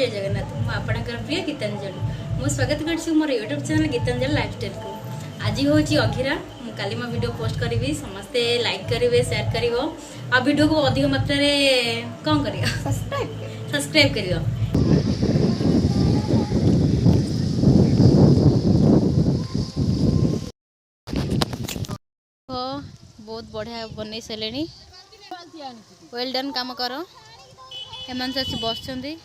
जय जगन्नाथ मुझे प्रिय गीतांजलि मु स्वागत कर मोर यूट्यूब चैनल गीतांजलि लाइफस्टाइल को आज हूँ अघिरा काली मो वीडियो पोस्ट करी समस्ते लाइक करेंगे शेयर कर वीडियो को अधिक मात्रा कौन कर सब्सक्राइब कर बहुत बढ़िया बन सारे वेल डन काम कर एम से बस देख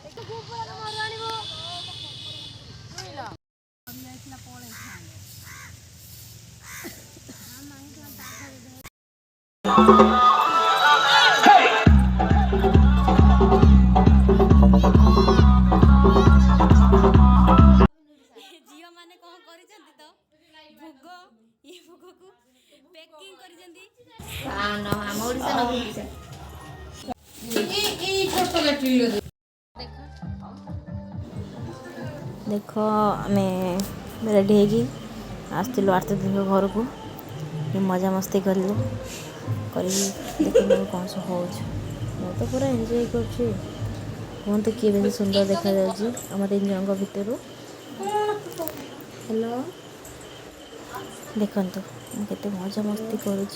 आम रेडी होगी आसलु 8 दिन घर को मजा मस्ती करूँ कौन सब हो तो पूरा एंजॉय कर किए बेस सुंदर देखा आम 3 जन भितर हेलो देखु केते मजा मस्ती करुँच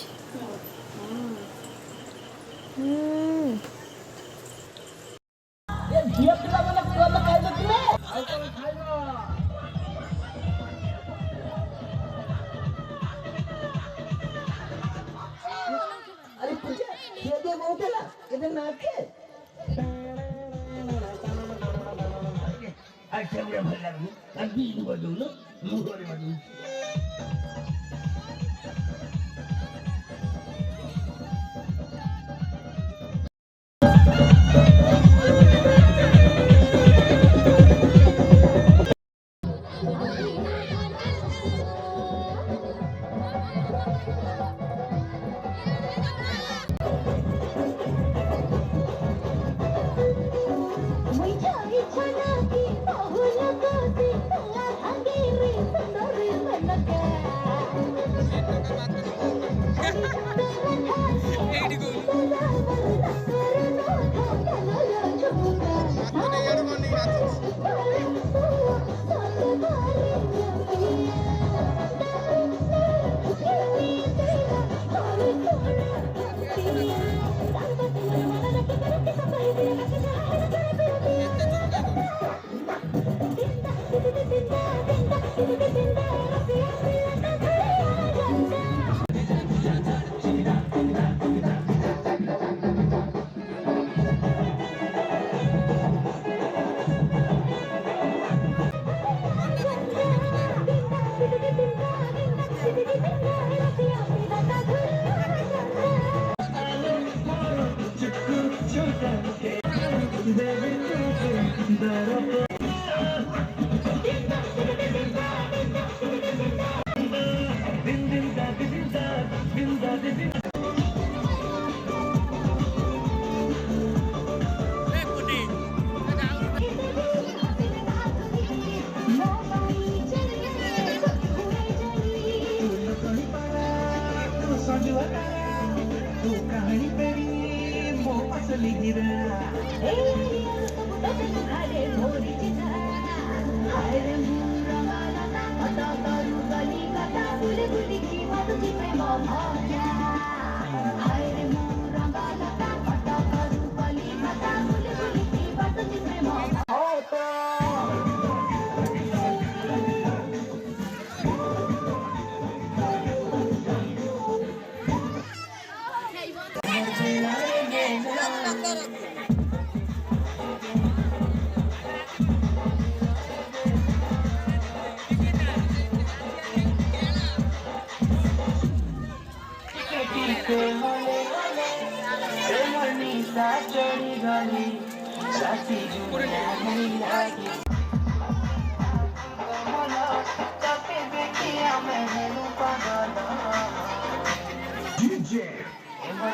DJ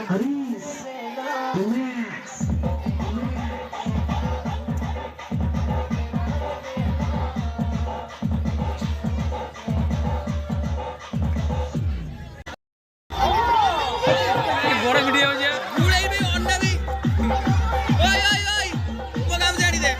Haris Relax बड़ा वीडियो हो जाए उड़ाई भी अंडा भी ओए ओए ओए वो काम जानी दे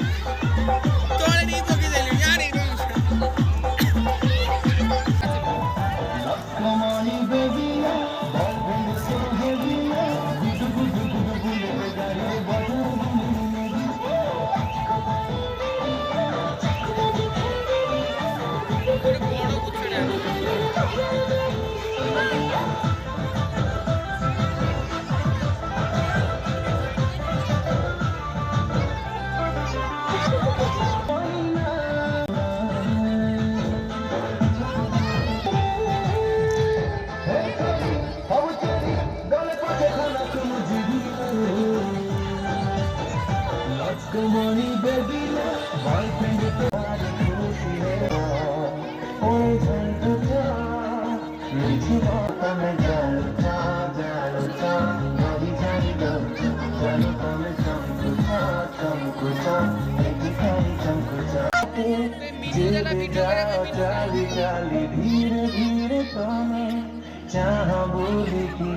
में जहाँ भूल की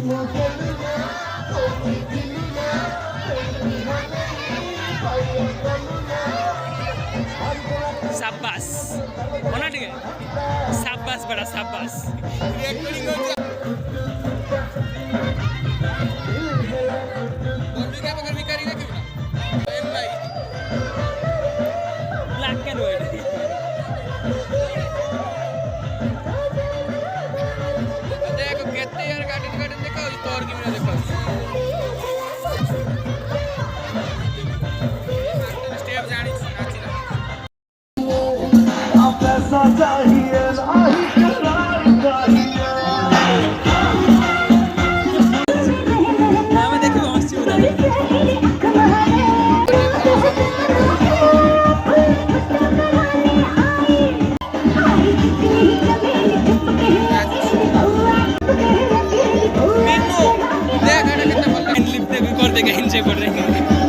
वो कलना कोई दिलना शाबाश होना ठीक है शाबाश बड़ा शाबाश ब्लैक एंड व्हाइट देखो कितने यार गार्डन देखो स्टोर की मैंने देखो स्टेप जानी नाची अब ऐसा चाहिए नहीं करार चाहिए मैं देखो हंसी उड़ा मीनू देख कितना बोल रहा है लिप देख कर देगा इनसे बोल रहे हैं